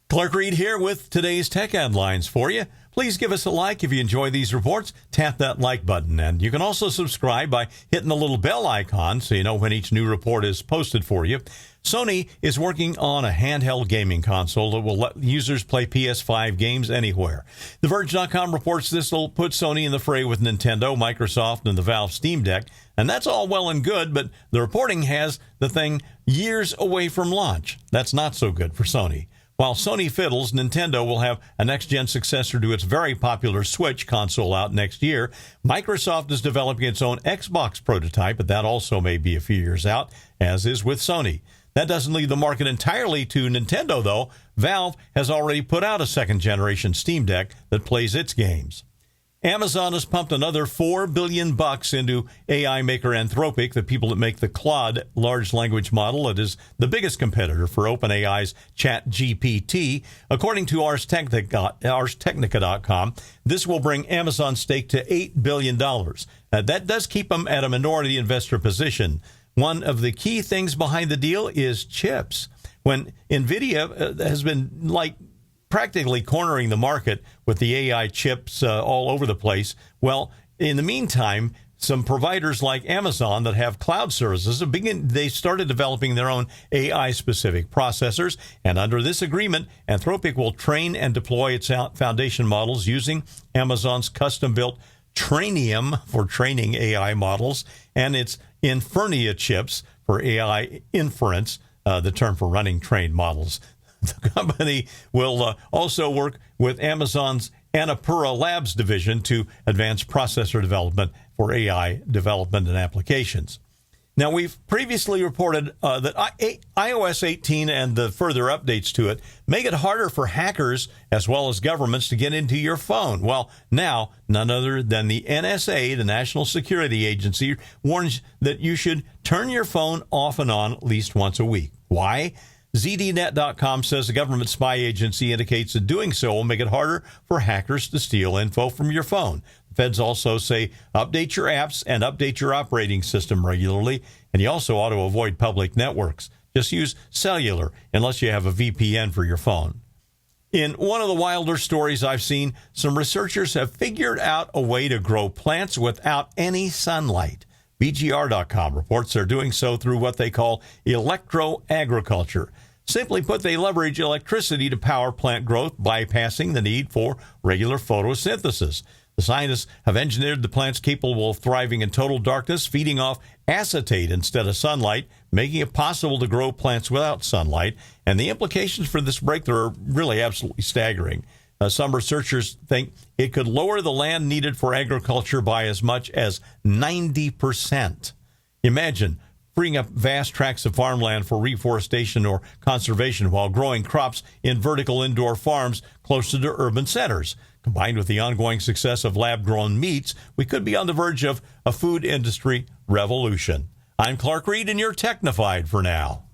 Clark Reid here with today's tech headlines for you. Please give us a like if you enjoy these reports. Tap that like button, and you can also subscribe by hitting the little bell icon so you know when each new report is posted for you. Sony is working on a handheld gaming console that will let users play PS5 games anywhere. TheVerge.com reports this will put Sony in the fray with Nintendo, Microsoft, and the Valve Steam Deck. And that's all well and good, but the reporting has the thing years away from launch. That's not so good for Sony. While Sony fiddles, Nintendo will have a next-gen successor to its very popular Switch console out next year. Microsoft is developing its own Xbox prototype, but that also may be a few years out, as is with Sony. That doesn't leave the market entirely to Nintendo, though. Valve has already put out a second-generation Steam Deck that plays its games. Amazon has pumped another $4 billion into AI maker Anthropic, the people that make the Claude large language model. It is the biggest competitor for OpenAI's ChatGPT. According to ArsTechnica.com, this will bring Amazon's stake to $8 billion. That does keep them at a minority investor position. One of the key things behind the deal is chips. When NVIDIA has been practically cornering the market with the AI chips all over the place. Well, in the meantime, some providers like Amazon that have cloud services they started developing their own AI-specific processors. And under this agreement, Anthropic will train and deploy its foundation models using Amazon's custom-built Trainium for training AI models and its Infernia chips for AI inference, the term for running trained models. The company will also work with Amazon's Annapurna Labs division to advance processor development for AI development and applications. Now, we've previously reported that iOS 18 and the further updates to it make it harder for hackers as well as governments to get into your phone. Well, now, none other than the NSA, the National Security Agency, warns that you should turn your phone off and on at least once a week. Why? ZDNet.com says the government spy agency indicates that doing so will make it harder for hackers to steal info from your phone. The feds also say update your apps and update your operating system regularly, and you also ought to avoid public networks. Just use cellular unless you have a VPN for your phone. In one of the wilder stories I've seen, some researchers have figured out a way to grow plants without any sunlight. BGR.com reports they're doing so through what they call electroagriculture. Simply put, they leverage electricity to power plant growth, bypassing the need for regular photosynthesis. The scientists have engineered the plants capable of thriving in total darkness, feeding off acetate instead of sunlight, making it possible to grow plants without sunlight. And the implications for this breakthrough are really absolutely staggering. Some researchers think it could lower the land needed for agriculture by as much as 90%. Imagine freeing up vast tracts of farmland for reforestation or conservation while growing crops in vertical indoor farms closer to urban centers. Combined with the ongoing success of lab-grown meats, we could be on the verge of a food industry revolution. I'm Clark Reid, and you're Technified for now.